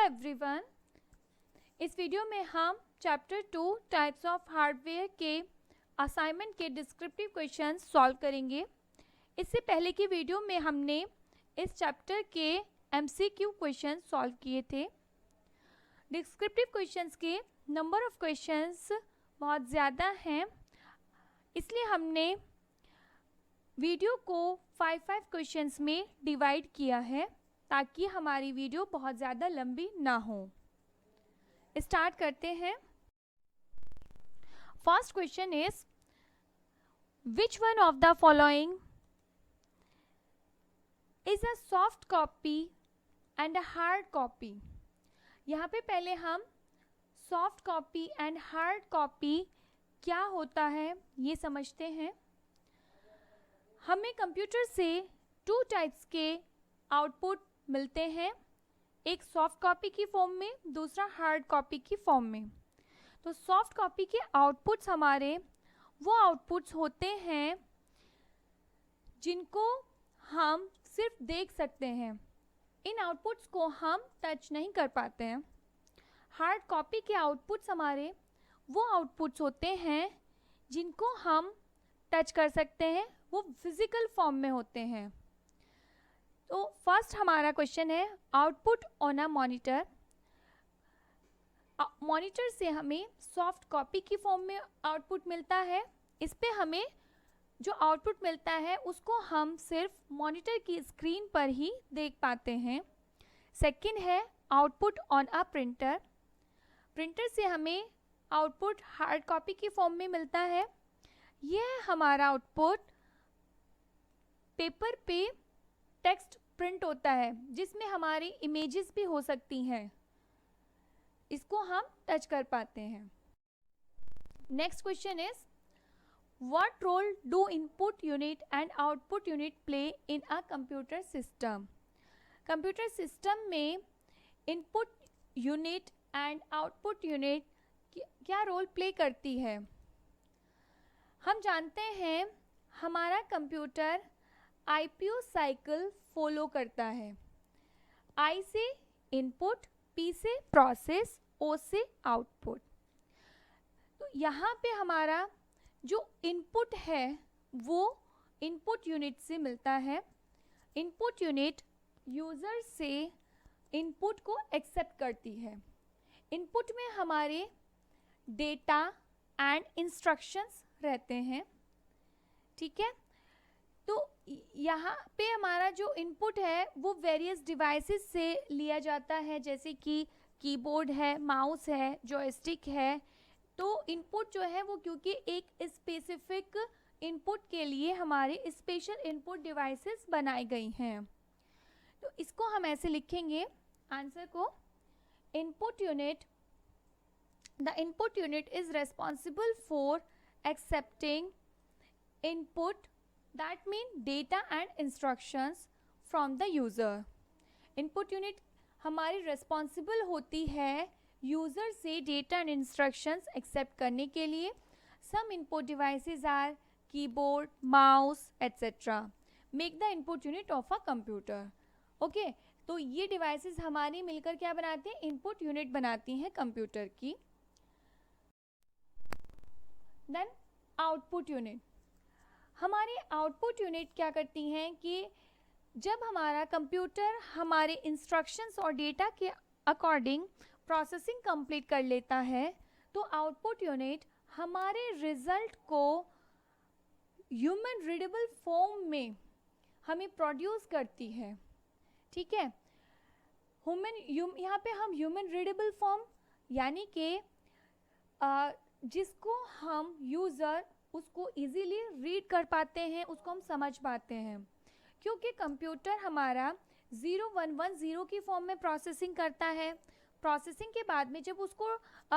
Everyone, इस video में हम चैप्टर 2 टाइप्स ऑफ हार्डवेयर के असाइनमेंट के डिस्क्रिप्टिव क्वेश्चन सॉल्व करेंगे। इससे पहले की वीडियो में हमने इस चैप्टर के एमसीक्यू क्वेश्चन सॉल्व किए थे। डिस्क्रिप्टिव क्वेश्चंस के नंबर ऑफ क्वेश्चंस बहुत ज़्यादा हैं, इसलिए हमने वीडियो को 5 क्वेश्चंस में डिवाइड किया है ताकि हमारी वीडियो बहुत ज़्यादा लंबी ना हो। स्टार्ट करते हैं। First question is which one of the following is a soft copy and a hard copy. यहाँ पे पहले हम soft copy and hard copy क्या होता है ये समझते हैं। हमें कंप्यूटर से 2 टाइप्स के आउटपुट मिलते हैं, एक सॉफ्ट कॉपी की फॉर्म में, दूसरा हार्ड कॉपी की फॉर्म में। तो सॉफ्ट कॉपी के आउटपुट्स हमारे वो आउटपुट्स होते हैं जिनको हम सिर्फ देख सकते हैं, इन आउटपुट्स को हम टच नहीं कर पाते हैं। हार्ड कॉपी के आउटपुट्स हमारे वो आउटपुट्स होते हैं जिनको हम टच कर सकते हैं, वो फिजिकल फॉर्म में होते हैं। तो फर्स्ट हमारा क्वेश्चन है output on a monitor. Monitor से हमें सॉफ्ट कॉपी की फॉर्म में आउटपुट मिलता है। इस पे हमें जो आउटपुट मिलता है उसको हम सिर्फ मॉनिटर की स्क्रीन पर ही देख पाते हैं। सेकंड है output on a printer. Printer से हमें आउटपुट हार्ड कॉपी की फॉर्म में मिलता है। यह हमारा आउटपुट पेपर पे टेक्स्ट प्रिंट होता है जिसमें हमारी इमेजेस भी हो सकती हैं, इसको हम टच कर पाते हैं। Next question is what role do input unit and output unit play in a computer system. Computer system में input unit and output unit क्या रोल प्ले करती है। हम जानते हैं हमारा कंप्यूटर आईपीओ साइकिल फॉलो करता है। आई से इनपुट, पी से प्रोसेस, ओ से आउटपुट। तो यहाँ पे हमारा जो इनपुट है वो इनपुट यूनिट से मिलता है। इनपुट यूनिट यूज़र से इनपुट को एक्सेप्ट करती है। इनपुट में हमारे डेटा एंड इंस्ट्रक्शंस रहते हैं, ठीक है। तो यहाँ पे हमारा जो इनपुट है वो वेरियस डिवाइसेस से लिया जाता है, जैसे कि कीबोर्ड है, माउस है, जॉयस्टिक है। तो इनपुट जो है वो क्योंकि एक स्पेसिफिक इनपुट के लिए हमारे स्पेशल इनपुट डिवाइसेस बनाई गई हैं। तो इसको हम ऐसे लिखेंगे आंसर को, input unit, the input unit is responsible for accepting input, that mean data and instructions from the user. input unit हमारी responsible होती है user से data and instructions accept करने के लिए। some input devices are keyboard, mouse etc. make the input unit of a computer. okay, तो ये devices हमारी मिलकर क्या बनाते हैं, input unit बनाती हैं कंप्यूटर की। देन आउटपुट यूनिट, हमारी आउटपुट यूनिट क्या करती हैं कि जब हमारा कंप्यूटर हमारे इंस्ट्रक्शंस और डेटा के अकॉर्डिंग प्रोसेसिंग कंप्लीट कर लेता है तो आउटपुट यूनिट हमारे रिजल्ट को ह्यूमन रीडेबल फॉर्म में हमें प्रोड्यूस करती है, ठीक है। यहाँ पे हम ह्यूमन रीडेबल फॉर्म यानी कि जिसको हम यूज़र उसको इजीली रीड कर पाते हैं, उसको हम समझ पाते हैं, क्योंकि कंप्यूटर हमारा 0110 की फॉर्म में प्रोसेसिंग करता है। प्रोसेसिंग के बाद में जब उसको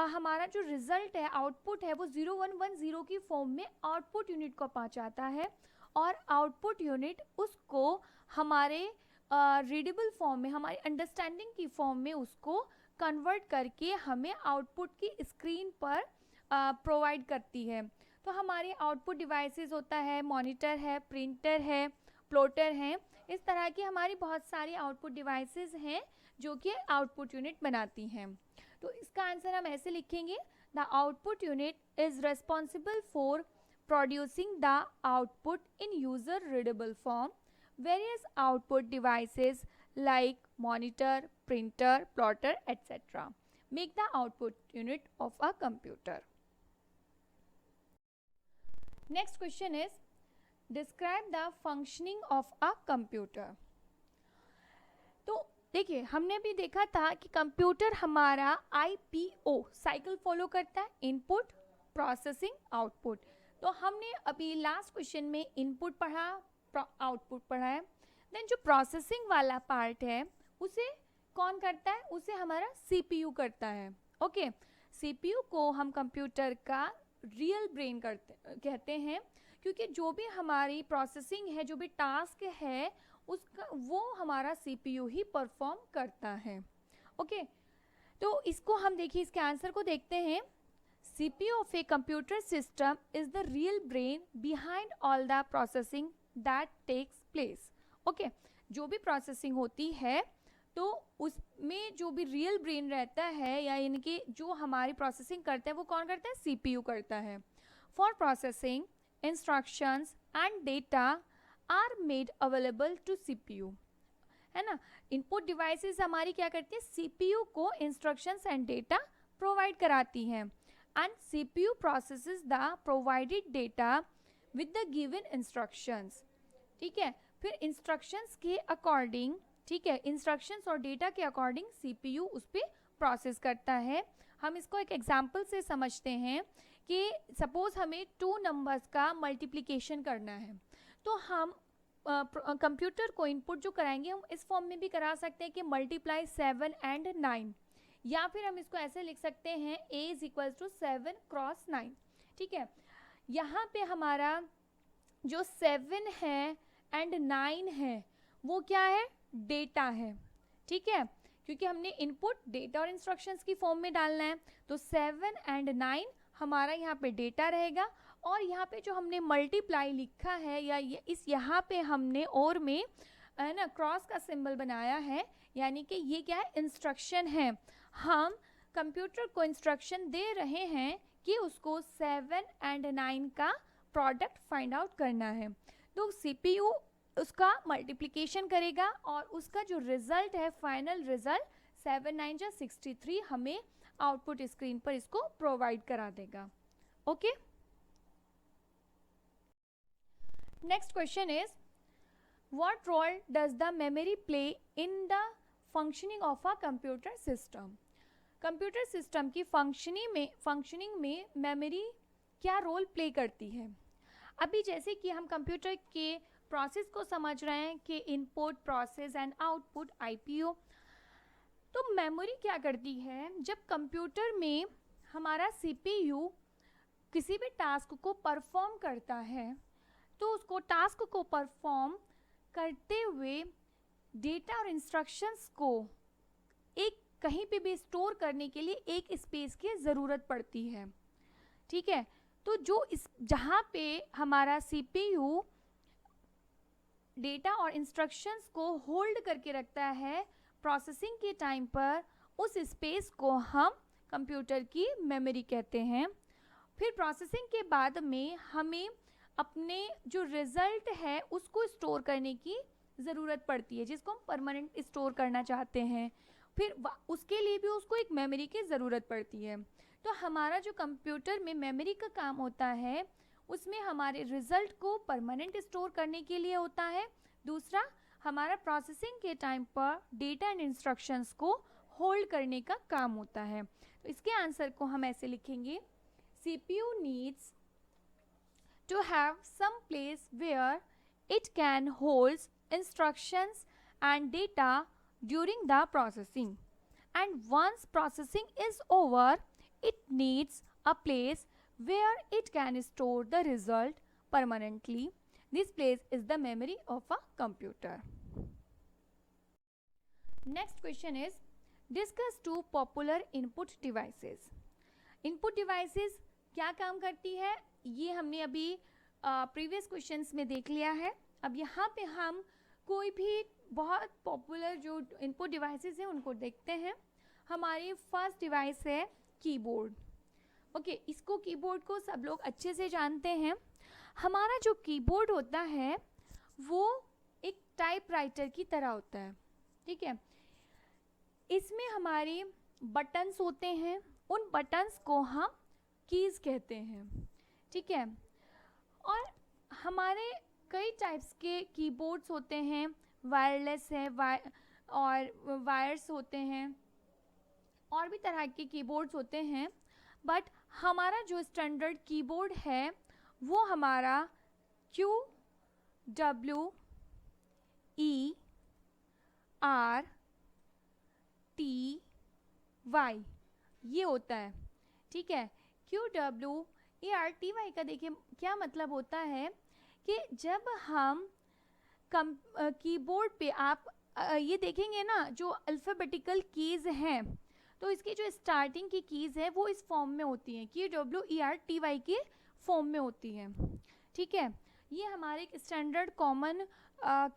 हमारा जो रिज़ल्ट है, आउटपुट है, वो 0110 की फॉर्म में आउटपुट यूनिट को पहुंचाता है और आउटपुट यूनिट उसको हमारे रीडेबल फॉर्म में, हमारी अंडरस्टैंडिंग की फॉर्म में उसको कन्वर्ट करके हमें आउटपुट की स्क्रीन पर प्रोवाइड करती है। तो हमारे आउटपुट डिवाइसेस होता है, मॉनिटर है, प्रिंटर है, प्लॉटर हैं, इस तरह की हमारी बहुत सारी आउटपुट डिवाइसेस हैं जो कि आउटपुट यूनिट बनाती हैं। तो इसका आंसर हम ऐसे लिखेंगे, the output unit is responsible for producing the output in user readable form. Various output devices like monitor, printer, plotter etc. make the output unit of a computer. Next question is, describe the functioning of a computer. तो देखिए, हमने भी देखा था कि computer हमारा IPO cycle follow करता है, इनपुट, प्रोसेसिंग, आउटपुट। तो हमने अभी लास्ट क्वेश्चन में इनपुट पढ़ा, आउटपुट पढ़ा है। देन जो प्रोसेसिंग वाला पार्ट है उसे कौन करता है? उसे हमारा CPU करता है। ओके, CPU को हम कंप्यूटर का रियल ब्रेन कहते हैं, क्योंकि जो भी हमारी प्रोसेसिंग है, जो भी टास्क है, उसका वो हमारा CPU ही परफॉर्म करता है। ओके, तो इसको हम देखिए, इसके आंसर को देखते हैं। CPU of a computer system is the real brain behind all the processing that takes place. Okay, जो भी प्रोसेसिंग होती है तो उसमें जो भी रियल ब्रेन रहता है, या यानी कि जो हमारी प्रोसेसिंग करता है, वो कौन करता है? CPU करता है। For processing instructions and data are made available to CPU, है ना। इनपुट डिवाइसेस हमारी क्या करती है? CPU को इंस्ट्रक्शंस एंड डेटा प्रोवाइड कराती हैं, and CPU processes the provided data with the given instructions. ठीक है, फिर इंस्ट्रक्शंस के अकॉर्डिंग, ठीक है, इंस्ट्रक्शंस और डेटा के अकॉर्डिंग CPU उस पर प्रोसेस करता है। हम इसको एक एग्जांपल से समझते हैं कि सपोज हमें 2 नंबर्स का मल्टीप्लिकेशन करना है, तो हम कंप्यूटर को इनपुट जो कराएंगे, हम इस फॉर्म में भी करा सकते हैं कि मल्टीप्लाई 7 एंड 9, या फिर हम इसको ऐसे लिख सकते हैं A is equal to 7 cross 9। ठीक है, यहाँ पे हमारा जो 7 है एंड 9 है वो क्या है? डेटा है। ठीक है, क्योंकि हमने इनपुट डेटा और इंस्ट्रक्शंस की फॉर्म में डालना है, तो 7 एंड 9 हमारा यहाँ पे डेटा रहेगा, और यहाँ पे जो हमने मल्टीप्लाई लिखा है, या यहाँ पे हमने और में, है ना, क्रॉस का सिंबल बनाया है, यानी कि ये क्या है? इंस्ट्रक्शन है। हम कंप्यूटर को इंस्ट्रक्शन दे रहे हैं कि उसको 7 एंड 9 का प्रोडक्ट फाइंड आउट करना है। तो CPU उसका मल्टीप्लिकेशन करेगा, और उसका जो रिजल्ट है, फाइनल रिजल्ट 7 9 जा 63, हमें आउटपुट स्क्रीन पर इसको प्रोवाइड करा देगा। Okay, next question is, what role does the memory play in the functioning of a computer system? Computer system की फंक्शनिंग में मेमोरी क्या रोल प्ले करती है? अभी जैसे कि हम कंप्यूटर के प्रोसेस को समझ रहे हैं कि input, process and output, IPO, तो मेमोरी क्या करती है? जब कंप्यूटर में हमारा CPU किसी भी टास्क को परफॉर्म करता है, तो उसको टास्क को परफॉर्म करते हुए डेटा और इंस्ट्रक्शंस को एक कहीं पे भी स्टोर करने के लिए एक स्पेस की ज़रूरत पड़ती है। ठीक है, तो जो जहाँ पे हमारा CPU डेटा और इंस्ट्रक्शंस को होल्ड करके रखता है प्रोसेसिंग के टाइम पर, उस स्पेस को हम कंप्यूटर की मेमोरी कहते हैं। फिर प्रोसेसिंग के बाद में हमें अपने जो रिजल्ट है उसको स्टोर करने की ज़रूरत पड़ती है, जिसको हम परमानेंट स्टोर करना चाहते हैं। फिर उसके लिए भी उसको एक मेमोरी की ज़रूरत पड़ती है। तो हमारा जो कंप्यूटर में मेमोरी का काम होता है, उसमें हमारे रिजल्ट को परमानेंट स्टोर करने के लिए होता है। दूसरा, हमारा प्रोसेसिंग के टाइम पर डेटा एंड इंस्ट्रक्शंस को होल्ड करने का काम होता है। तो इसके आंसर को हम ऐसे लिखेंगे, CPU needs to have some place where it can hold instructions and data during the processing, and once processing is over, it needs a place where it can store the result permanently. This place is the memory of a computer. Next question is, discuss two popular input devices. Input devices क्या काम करती है, ये हमने अभी previous questions में देख लिया है। अब यहाँ पे हम कोई भी बहुत पॉपुलर जो इनपुट डिवाइसेस हैं उनको देखते हैं। हमारी फर्स्ट डिवाइस है कीबोर्ड। ओके, इसको कीबोर्ड को सब लोग अच्छे से जानते हैं। हमारा जो कीबोर्ड होता है वो एक टाइपराइटर की तरह होता है, ठीक है। इसमें हमारे बटन्स होते हैं, उन बटन्स को हम कीज़ कहते हैं, ठीक है। और हमारे कई टाइप्स के कीबोर्ड्स होते हैं, वायरलेस है और वायर्स होते हैं, और भी तरह के कीबोर्ड्स होते हैं। बट हमारा जो स्टैंडर्ड कीबोर्ड है वो हमारा QWERTY ये होता है, ठीक है। QWERTY का देखिए क्या मतलब होता है कि जब हम कीबोर्ड पे आप ये देखेंगे ना, जो अल्फ़ाबेटिकल कीज़ हैं तो इसकी जो स्टार्टिंग की कीज़ है वो इस फॉर्म में होती हैं, QWERTY के फॉर्म में होती हैं, ठीक है। ये हमारे स्टैंडर्ड कॉमन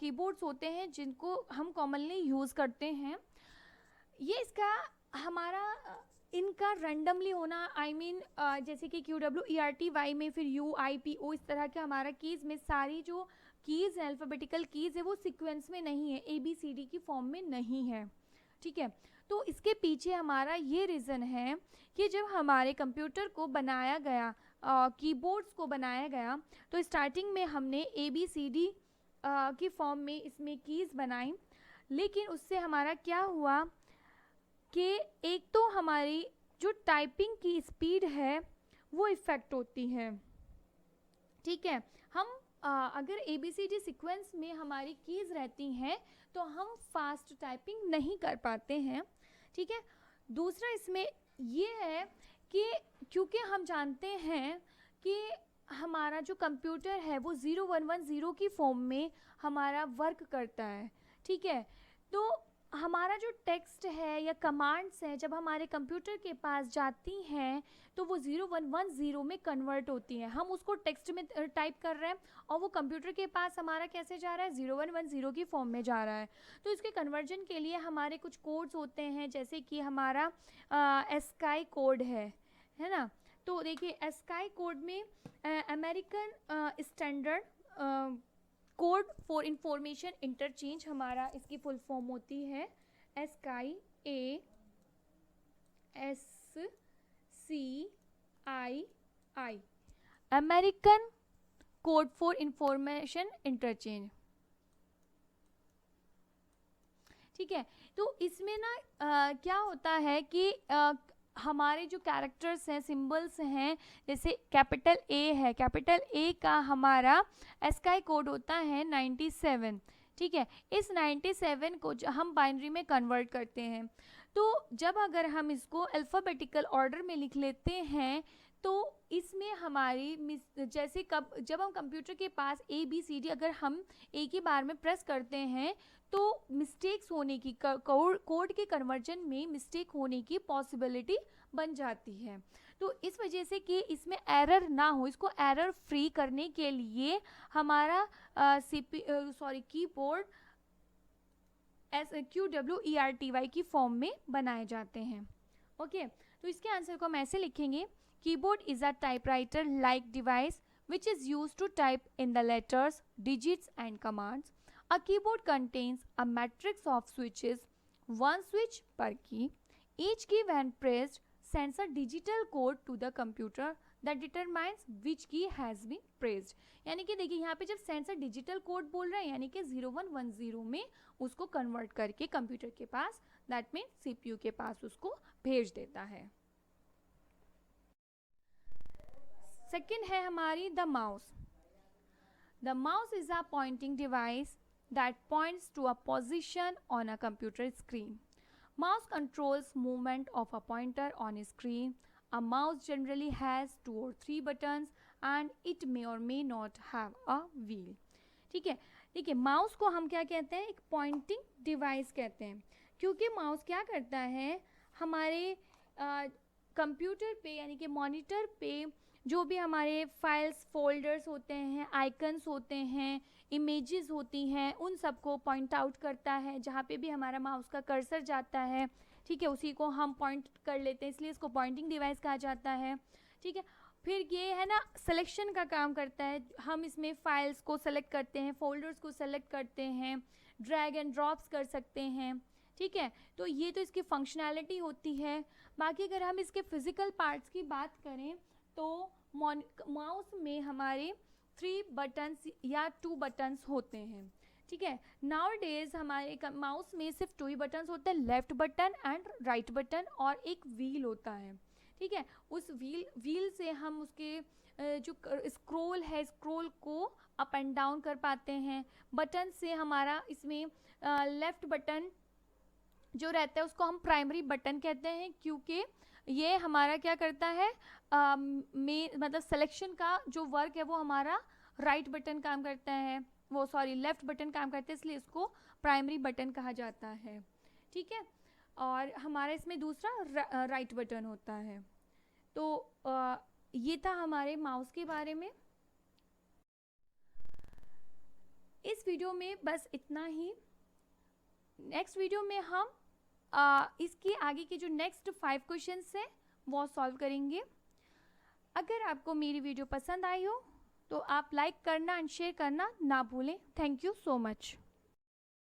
कीबोर्ड्स होते हैं जिनको हम कॉमनली यूज़ करते हैं। ये इसका हमारा इनका रैंडमली होना, जैसे कि QWERTY में फिर UIPO इस तरह के हमारा कीज़ में सारी जो कीज़ है, अल्फ़ाबेटिकल कीज़ है, वो सीक्वेंस में नहीं है, ABCD की फॉर्म में नहीं है, ठीक है। तो इसके पीछे हमारा ये रीज़न है कि जब हमारे कंप्यूटर को बनाया गया, कीबोर्ड्स को बनाया गया, तो स्टार्टिंग में हमने ABCD की फॉर्म में इसमें कीज़ बनाई, लेकिन उससे हमारा क्या हुआ कि एक तो हमारी जो टाइपिंग की स्पीड है वो इफ़ेक्ट होती है, ठीक है। हम अगर ABCD सीक्वेंस में हमारी कीज़ रहती हैं तो हम फास्ट टाइपिंग नहीं कर पाते हैं, ठीक है। दूसरा इसमें ये है कि क्योंकि हम जानते हैं कि हमारा जो कंप्यूटर है वो 0110 की फॉर्म में हमारा वर्क करता है, ठीक है। तो हमारा जो टेक्स्ट है या कमांड्स हैं जब हमारे कंप्यूटर के पास जाती हैं तो वो 0110 में कन्वर्ट होती हैं। हम उसको टेक्स्ट में टाइप कर रहे हैं और वो कंप्यूटर के पास हमारा कैसे जा रहा है, 0110 की फॉर्म में जा रहा है। तो इसके कन्वर्जन के लिए हमारे कुछ कोड्स होते हैं, जैसे कि हमारा ASCII कोड है ना। तो देखिए ASCII कोड में American standard code for information interchange हमारा इसकी फुल फॉर्म होती है ASCII, American code for information interchange, ठीक है। तो इसमें ना क्या होता है कि हमारे जो कैरेक्टर्स हैं, सिंबल्स हैं, जैसे कैपिटल A है, कैपिटल A का हमारा ASCII कोड होता है 97, ठीक है। इस 97 को हम बाइनरी में कन्वर्ट करते हैं। तो जब अगर हम इसको अल्फ़ाबेटिकल ऑर्डर में लिख लेते हैं तो इसमें हमारी जैसे जब हम कंप्यूटर के पास ABCD अगर हम एक ही बार में प्रेस करते हैं तो मिस्टेक्स होने की, कोड के कन्वर्जन में मिस्टेक होने की पॉसिबिलिटी बन जाती है। तो इस वजह से कि इसमें एरर ना हो, इसको एरर फ्री करने के लिए हमारा कीबोर्ड QWERTY की फॉर्म में बनाए जाते हैं, ओके। तो इसके आंसर को हम ऐसे लिखेंगे, keyboard is a typewriter like device which is used to type in the letters, digits and commands. A keyboard contains a matrix of switches, one switch per key. Each key when pressed sends a digital code to the computer that determines which key has been pressed. यानी कि देखिए यहाँ पे जब sensor digital code बोल रहे हैं यानी कि 0110 में उसको कन्वर्ट करके कंप्यूटर के पास, दैट मीन CPU के पास उसको भेज देता है। सेकेंड है हमारी the mouse. The mouse is a pointing device that points to a position on a computer screen. Mouse controls movement of a pointer on a screen. A mouse generally has 2 or 3 buttons and it may or may not have a wheel. ठीक है, देखिए mouse को हम क्या कहते हैं, एक pointing device कहते हैं, क्योंकि माउस क्या करता है, हमारे कंप्यूटर पे यानी कि मॉनिटर पे जो भी हमारे फाइल्स फोल्डर्स होते हैं, आइकन्स होते हैं, इमेजेस होती हैं उन सबको पॉइंट आउट करता है। जहाँ पे भी हमारा माउस का कर्सर जाता है, ठीक है, उसी को हम पॉइंट कर लेते हैं, इसलिए इसको पॉइंटिंग डिवाइस कहा जाता है। ठीक है, फिर ये है ना सिलेक्शन का काम करता है। हम इसमें फाइल्स को सेलेक्ट करते हैं, फोल्डर्स को सेलेक्ट करते हैं, ड्रैग एंड ड्रॉप्स कर सकते हैं। ठीक है, तो ये तो इसकी फंक्शनैलिटी होती है। बाकी अगर हम इसके फिजिकल पार्ट्स की बात करें तो माउस में हमारे 3 बटन्स या 2 बटन्स होते हैं। ठीक है, नाउ डेज हमारे माउस में सिर्फ 2 ही बटन्स होते हैं, left button and right button, और एक व्हील होता है। ठीक है, उस व्हील से हम उसके जो स्क्रोल है, स्क्रोल को अप एंड डाउन कर पाते हैं। बटन से हमारा इसमें लेफ्ट बटन जो रहता है उसको हम प्राइमरी बटन कहते हैं, क्योंकि ये हमारा क्या करता है, मतलब सिलेक्शन का जो वर्क है वो हमारा राइट बटन काम करता है, वो सॉरी लेफ्ट बटन काम करता है, इसलिए इसको प्राइमरी बटन कहा जाता है। ठीक है, और हमारा इसमें दूसरा राइट बटन होता है। तो ये था हमारे माउस के बारे में। इस वीडियो में बस इतना ही। नेक्स्ट वीडियो में हम इसके आगे के जो नेक्स्ट 5 क्वेश्चंस हैं वो सॉल्व करेंगे। अगर आपको मेरी वीडियो पसंद आई हो तो आप लाइक करना एंड शेयर करना ना भूलें। Thank you so much.